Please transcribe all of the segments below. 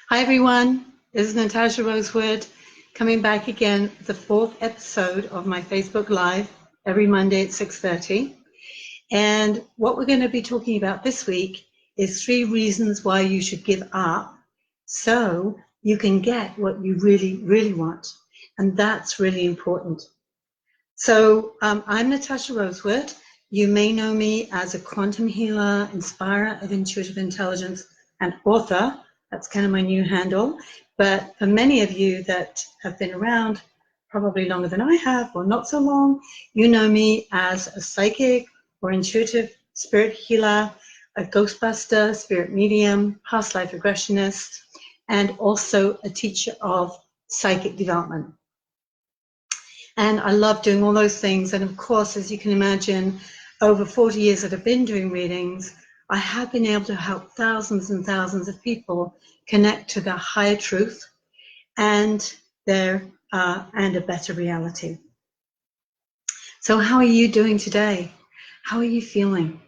Hi everyone, this is Natasha Rosewood coming back again with the fourth episode of my Facebook Live every Monday at 6:30. And what we're going to be talking about this week is 3 reasons why you should give up so you can get what you really, really want. And that's really important. So I'm Natasha Rosewood. You may know me as a quantum healer, inspirer of intuitive intelligence, and author. That's kind of my new handle. But for many of you that have been around probably longer than I have, or not so long, you know me as a psychic or intuitive spirit healer, a ghostbuster, spirit medium, past life regressionist, and also a teacher of psychic development. And I love doing all those things. And of course, as you can imagine, over 40 years that I've been doing readings, I have been able to help thousands and thousands of people connect to their higher truth and and a better reality. So how are you doing today? How are you feeling?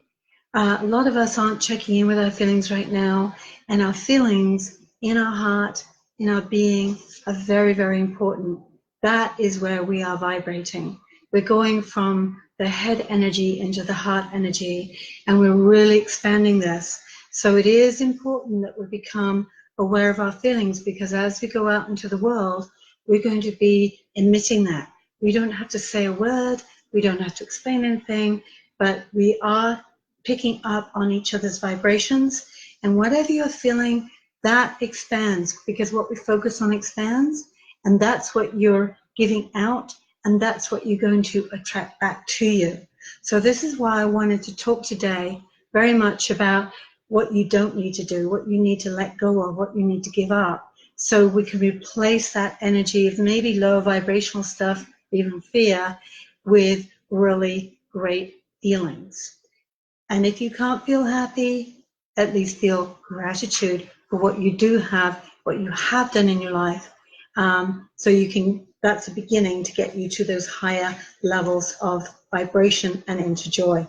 A lot of us aren't checking in with our feelings right now, and our feelings in our heart, in our being, are very, very important. That is where we are vibrating. We're going from the head energy into the heart energy, and we're really expanding this. So it is important that we become aware of our feelings, because as we go out into the world, we're going to be emitting that. We don't have to say a word, we don't have to explain anything, but we are picking up on each other's vibrations. And whatever you're feeling, that expands, because what we focus on expands, and that's what you're giving out, and that's what you're going to attract back to you. So this is why I wanted to talk today very much about what you don't need to do, what you need to let go of, what you need to give up, so we can replace that energy of maybe lower vibrational stuff, even fear, with really great feelings. And if you can't feel happy, at least feel gratitude for what you do have, what you have done in your life. So you can, that's a beginning to get you to those higher levels of vibration and into joy.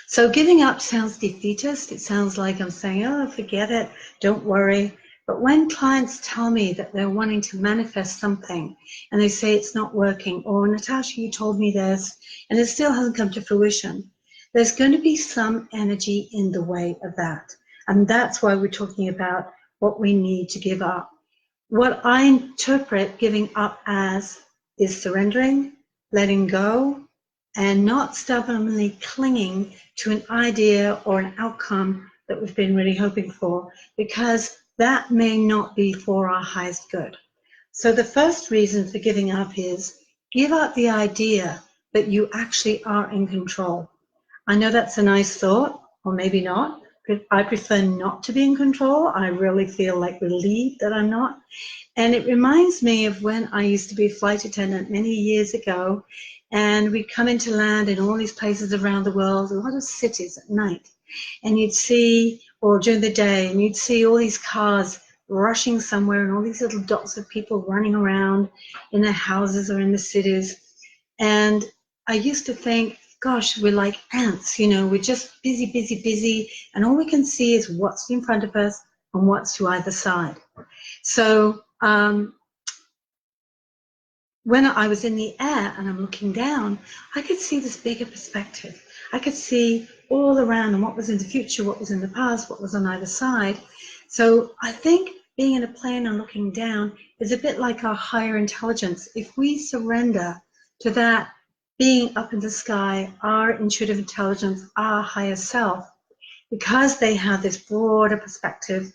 So giving up sounds defeatist. It sounds like I'm saying, oh, forget it, don't worry. But when clients tell me that they're wanting to manifest something and they say it's not working, or Natasha, you told me this, and it still hasn't come to fruition, there's going to be some energy in the way of that. And that's why we're talking about what we need to give up. What I interpret giving up as is surrendering, letting go, and not stubbornly clinging to an idea or an outcome that we've been really hoping for, because that may not be for our highest good. So the first reason for giving up is give up the idea that you actually are in control. I know that's a nice thought, or maybe not. I prefer not to be in control. I really feel like relieved that I'm not. And it reminds me of when I used to be a flight attendant many years ago, and we'd come into land in all these places around the world, a lot of cities at night. And you'd see, or during the day, and you'd see all these cars rushing somewhere and all these little dots of people running around in their houses or in the cities. And I used to think, gosh, we're like ants, you know, we're just busy, busy, busy, and all we can see is what's in front of us and what's to either side. So when I was in the air and I'm looking down, I could see this bigger perspective. I could see all around and what was in the future, what was in the past, what was on either side. So I think being in a plane and looking down is a bit like our higher intelligence. If we surrender to that being up in the sky, our intuitive intelligence, our higher self, because they have this broader perspective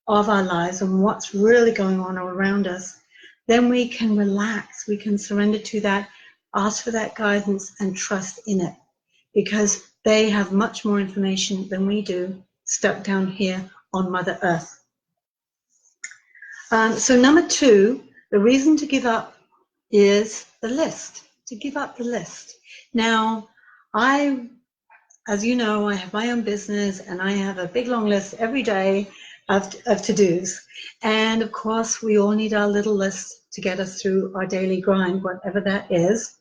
of our lives and what's really going on around us, then we can relax, we can surrender to that, ask for that guidance and trust in it, because they have much more information than we do stuck down here on Mother Earth. So number 2, the reason to give up is the list, to give up the list. Now, as you know, I have my own business and I have a big long list every day of to-dos. And of course, we all need our little list to get us through our daily grind, whatever that is.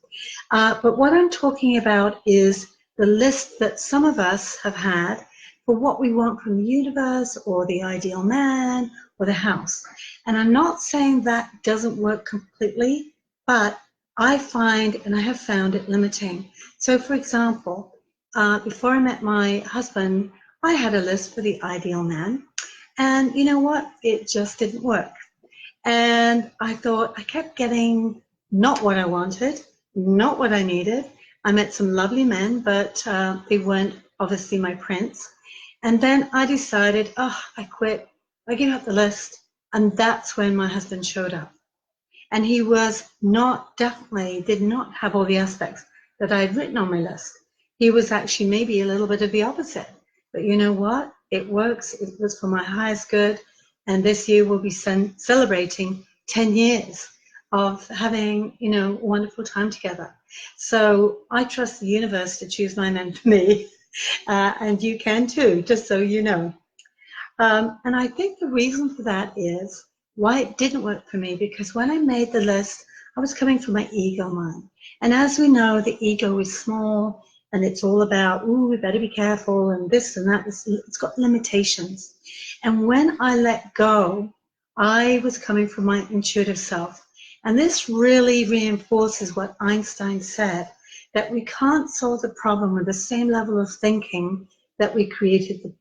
But what I'm talking about is the list that some of us have had for what we want from the universe or the ideal man or the house. And I'm not saying that doesn't work completely, but I find, and I have found it limiting. So for example, before I met my husband, I had a list for the ideal man. And you know what? It just didn't work. And I thought, I kept getting not what I wanted, not what I needed. I met some lovely men, but they weren't obviously my prince. And then I decided, oh, I quit. I gave up the list. And that's when my husband showed up. And he was not, definitely did not have all the aspects that I had written on my list. He was actually maybe a little bit of the opposite. But you know what? It works. It was for my highest good. And this year we'll be celebrating 10 years of having, you know, a wonderful time together. So I trust the universe to choose my man for me. And you can too, just so you know. And I think the reason for that is why it didn't work for me, because when I made the list, I was coming from my ego mind. And as we know, the ego is small and it's all about, ooh, we better be careful and this and that. It's got limitations. And when I let go, I was coming from my intuitive self. And this really reinforces what Einstein said, that we can't solve the problem with the same level of thinking that we created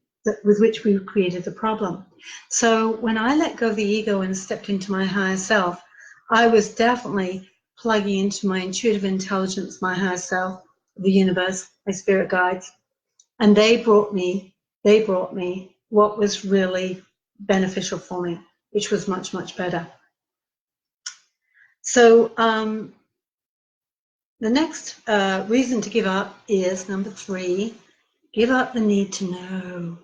with which we created the problem. So when I let go of the ego and stepped into my higher self, I was definitely plugging into my intuitive intelligence, my higher self, the universe, my spirit guides, and they brought me what was really beneficial for me, which was much, much better. So the next reason to give up is number 3, give up the need to know.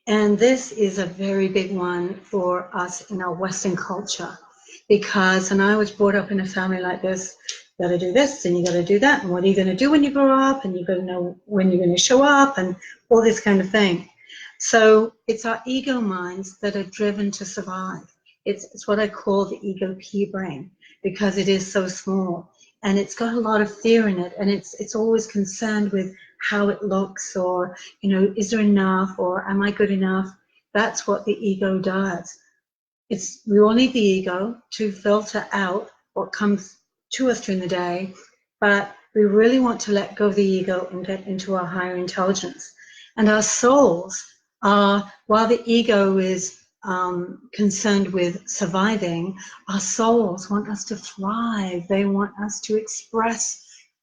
And this is a very big one for us in our Western culture, because, and I was brought up in a family like this, you gotta do this and you gotta do that, and what are you gonna do when you grow up, and you gotta know when you're gonna show up, and all this kind of thing. So it's our ego minds that are driven to survive. It's what I call the ego pea brain, because it is so small and it's got a lot of fear in it, and it's always concerned with how it looks, or, you know, is there enough, or am I good enough? That's what the ego does. We all need the ego to filter out what comes to us during the day, but we really want to let go of the ego and get into our higher intelligence. And our souls are, while the ego is concerned with surviving, our souls want us to thrive. They want us to express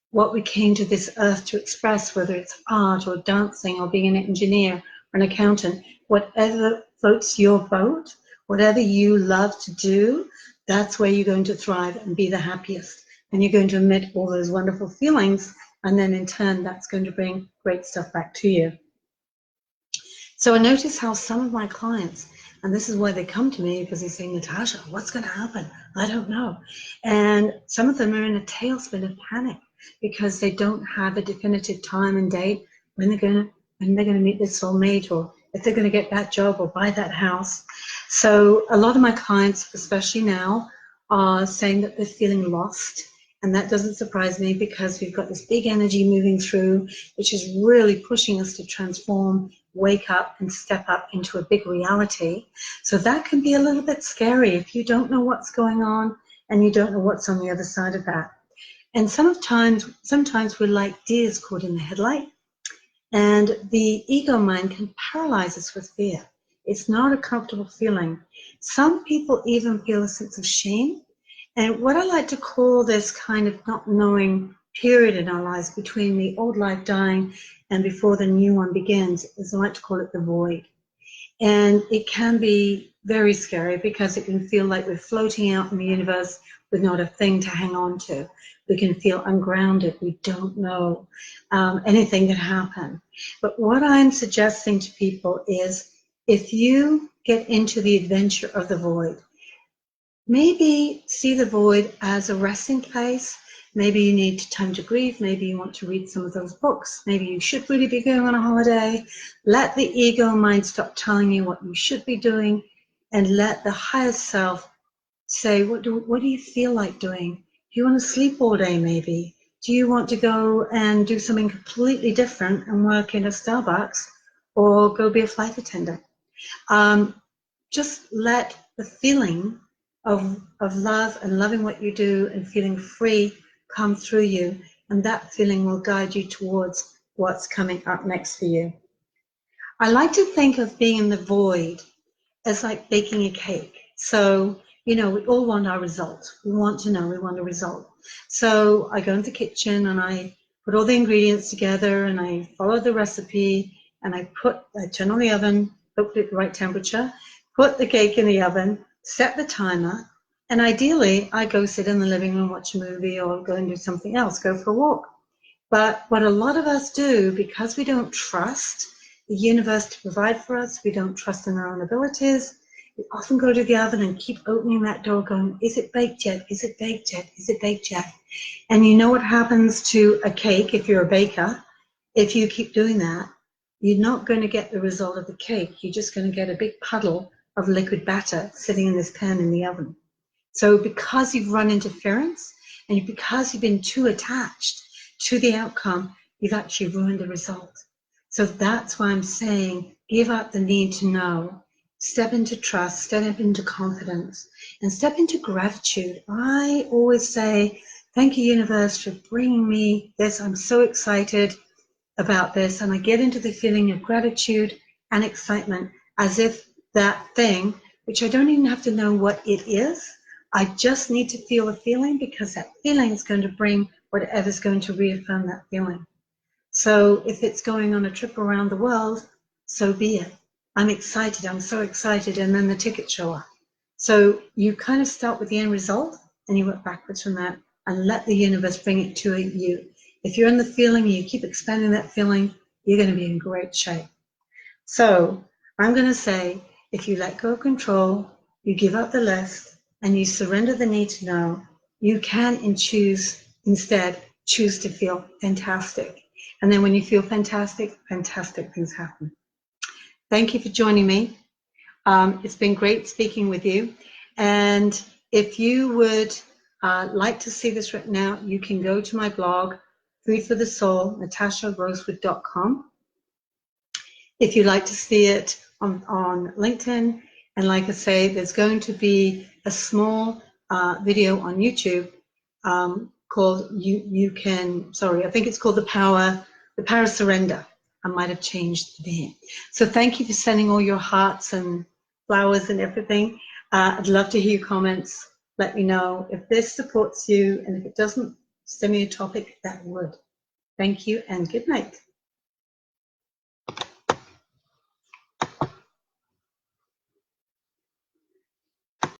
what we came to this earth to express, whether it's art or dancing or being an engineer or an accountant. Whatever floats your boat, whatever you love to do, that's where you're going to thrive and be the happiest. And you're going to emit all those wonderful feelings, and then in turn, that's going to bring great stuff back to you. So I notice how some of my clients, and this is why they come to me, because they say, Natasha, what's going to happen? I don't know. And some of them are in a tailspin of panic because they don't have a definitive time and date when they're going to meet their soulmate, or if they're going to get that job or buy that house. So a lot of my clients, especially now, are saying that they're feeling lost. And that doesn't surprise me, because we've got this big energy moving through, which is really pushing us to transform, wake up, and step up into a big reality. So that can be a little bit scary if you don't know what's going on and you don't know what's on the other side of that. And sometimes we're like deers caught in the headlight, and the ego mind can paralyze us with fear. It's not a comfortable feeling. Some people even feel a sense of shame. And what I like to call this kind of not knowing period in our lives between the old life dying and before the new one begins is, I like to call it the void. And it can be very scary, because it can feel like we're floating out in the universe with not a thing to hang on to. We can feel ungrounded. We don't know anything that happen. But what I'm suggesting to people is, if you get into the adventure of the void, maybe see the void as a resting place. Maybe you need time to grieve. Maybe you want to read some of those books. Maybe you should really be going on a holiday. Let the ego mind stop telling you what you should be doing, and let the higher self say, what do you feel like doing? Do you want to sleep all day maybe? Do you want to go and do something completely different and work in a Starbucks? or go be a flight attendant. Just let the feeling of love and loving what you do and feeling free come through you, and that feeling will guide you towards what's coming up next for you. I like to think of being in the void as like baking a cake. So, we all want our result. We want to know, we want a result. So I go into the kitchen and I put all the ingredients together and I follow the recipe and I turn on the oven, hopefully at the right temperature, put the cake in the oven, set the timer, and ideally I go sit in the living room, watch a movie or go and do something else, go for a walk. But what a lot of us do, because we don't trust the universe to provide for us, we don't trust in our own abilities, we often go to the oven and keep opening that door going, is it baked yet? Is it baked yet? Is it baked yet? And you know what happens to a cake if you're a baker? If you keep doing that, you're not going to get the result of the cake. You're just going to get a big puddle of liquid batter sitting in this pan in the oven. So because you've run interference and because you've been too attached to the outcome, you've actually ruined the result. So that's why I'm saying give up the need to know. Step into trust, step into confidence, and step into gratitude. I always say, thank you, universe, for bringing me this. I'm so excited about this. And I get into the feeling of gratitude and excitement as if that thing, which I don't even have to know what it is, I just need to feel the feeling, because that feeling is going to bring whatever's going to reaffirm that feeling. So if it's going on a trip around the world, so be it. I'm excited, I'm so excited, and then the tickets show up. So you kind of start with the end result and you work backwards from that and let the universe bring it to you. If you're in the feeling, you keep expanding that feeling, you're going to be in great shape. So I'm going to say, if you let go of control, you give up the list, and you surrender the need to know, you can instead choose to feel fantastic. And then when you feel fantastic, fantastic things happen. Thank you for joining me. It's been great speaking with you. And if you would like to see this written out, you can go to my blog, Food for the Soul, natasharosewood.com. If you'd like to see it on LinkedIn, and like I say, there's going to be a small video on YouTube called I think it's called The Power of Surrender. I might have changed the name. So thank you for sending all your hearts and flowers and everything. I'd love to hear your comments. Let me know if this supports you, and if it doesn't, send me a topic that would. Thank you and good night.